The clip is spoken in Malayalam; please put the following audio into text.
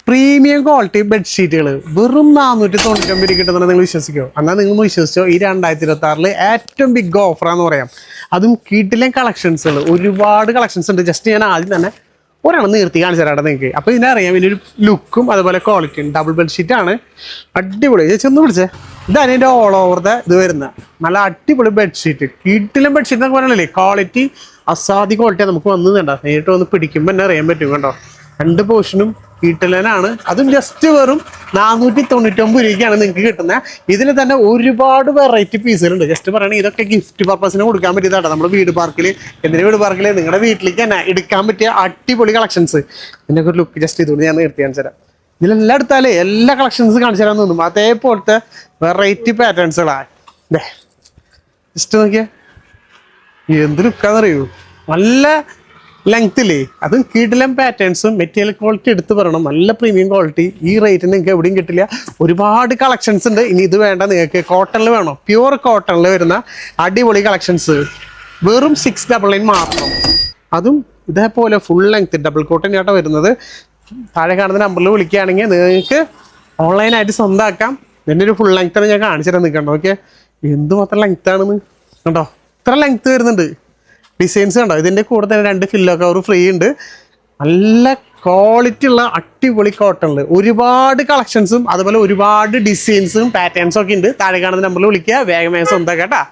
പ്രീമിയം ക്വാളിറ്റി ബെഡ്ഷീറ്റുകൾ വെറും 499 കിട്ടുന്നുണ്ട്. നിങ്ങൾ വിശ്വസിക്കോ? എന്നാൽ നിങ്ങൾ വിശ്വസിച്ചോ, ഈ 2026 ഏറ്റവും ബിഗ് ഓഫറാന്ന് പറയാം. അതും കിടിലൻ കളക്ഷൻസുകൾ, ഒരുപാട് കളക്ഷൻസ് ഉണ്ട്. ജസ്റ്റ് ഞാൻ ആദ്യം തന്നെ ഒരെണ്ണം നിർത്തി കാണിച്ചു തരാം നിങ്ങൾക്ക്. അപ്പോൾ ഇതിനറിയാം ഇതിനൊരു ലുക്കും അതുപോലെ ക്വാളിറ്റിയും. ഡബിൾ ബെഡ്ഷീറ്റാണ്, അടിപൊളി. ചെന്ന് പിടിച്ചേ, ഇതാണ് ഇതിൻ്റെ ഓൾ ഓവർ ദ ഇത് വരുന്ന നല്ല അടിപൊളി ബെഡ്ഷീറ്റ്. കിടിലൻ ബെഡ്ഷീറ്റ് എന്നൊക്കെ പറഞ്ഞാലേ ക്വാളിറ്റി അസാധ്യ ക്വാളിറ്റിയാണ്. നമുക്ക് വന്നു കണ്ടോ, നേരിട്ട് വന്ന് പിടിക്കുമ്പോൾ തന്നെ അറിയാൻ പറ്റും. കണ്ടോ, 2 പോർഷനും കിട്ടലനാണ്. അതും ജസ്റ്റ് വെറും 499 രൂപയ്ക്കാണ് നിങ്ങൾക്ക് കിട്ടുന്നത്. ഇതിൽ തന്നെ ഒരുപാട് വെറൈറ്റി പീസുകളുണ്ട്. ജസ്റ്റ് പറയണെങ്കിൽ ഇതൊക്കെ ഗിഫ്റ്റ് പർപ്പസിന് കൊടുക്കാൻ പറ്റിയതാണ്. നമ്മുടെ വീട് പാർക്കിൽ, എന്തിനാ വീട് പാർക്കിൽ നിങ്ങളുടെ വീട്ടിലേക്ക് തന്നെ എടുക്കാൻ പറ്റിയ അടിപൊളി കളക്ഷൻസ്. ഇതിനൊക്കെ ഒരു ലുക്ക് ജസ്റ്റ് ഇതുകൊണ്ട് ഞാൻ നിർത്തി കാണിച്ചു തരാം. ഇതിലെല്ലാം എടുത്താലേ എല്ലാ കളക്ഷൻസ് കാണിച്ചു തരാൻ തോന്നും. അതേപോലത്തെ വെറൈറ്റി പാറ്റേൺസുകളാണ്. ജസ്റ്റ് നോക്കിയാ എന്ത് ലുക്കാന്നറിയൂ. നല്ല ലെങ്ത്തില്ലേ, അതും കിടിലൻ പാറ്റേൺസും മെറ്റീരിയൽ ക്വാളിറ്റി എടുത്ത് പറയണം. നല്ല പ്രീമിയം ക്വാളിറ്റി. ഈ റേറ്റിന് നിങ്ങൾക്ക് എവിടെയും കിട്ടില്ല. ഒരുപാട് കളക്ഷൻസ് ഉണ്ട്. ഇനി ഇത് വേണ്ട, നിങ്ങൾക്ക് കോട്ടണിൽ വേണോ, പ്യുവർ കോട്ടണിൽ വരുന്ന അടിപൊളി കളക്ഷൻസ് വെറും 699 മാത്രം. അതും ഇതേപോലെ ഫുൾ ലെങ്ത് ഡബിൾ കോട്ടൺ ചേട്ടാ വരുന്നത്. താഴെ കാണുന്ന നമ്പറിൽ വിളിക്കുകയാണെങ്കിൽ നിങ്ങൾക്ക് ഓൺലൈനായിട്ട് സ്വന്തമാക്കാം. ഇതിൻ്റെ ഒരു ഫുൾ ലെങ്ത്താണ് ഞാൻ കാണിച്ചു തരാൻ നിൽക്കണ്ടോ. ഓക്കെ, എന്തുമാത്രം ലെങ്ത് ആണെന്ന് കണ്ടോ, ഇത്ര ലെങ്ത് വരുന്നുണ്ട്. ഡിസൈൻസ് കണ്ടോ, ഇതിൻ്റെ കൂടെ തന്നെ 2 ഫില്ലോ കവർ ഫ്രീ ഉണ്ട്. നല്ല ക്വാളിറ്റി ഉള്ള അടിപൊളി കോട്ടണിൽ ഒരുപാട് കളക്ഷൻസും അതുപോലെ ഒരുപാട് ഡിസൈൻസും പാറ്റേൺസും ഒക്കെ ഉണ്ട്. താഴെ കാണുന്ന നമ്പറിൽ വിളിക്കുക, വേഗം സ്വന്തമാക്കാം കേട്ടോ.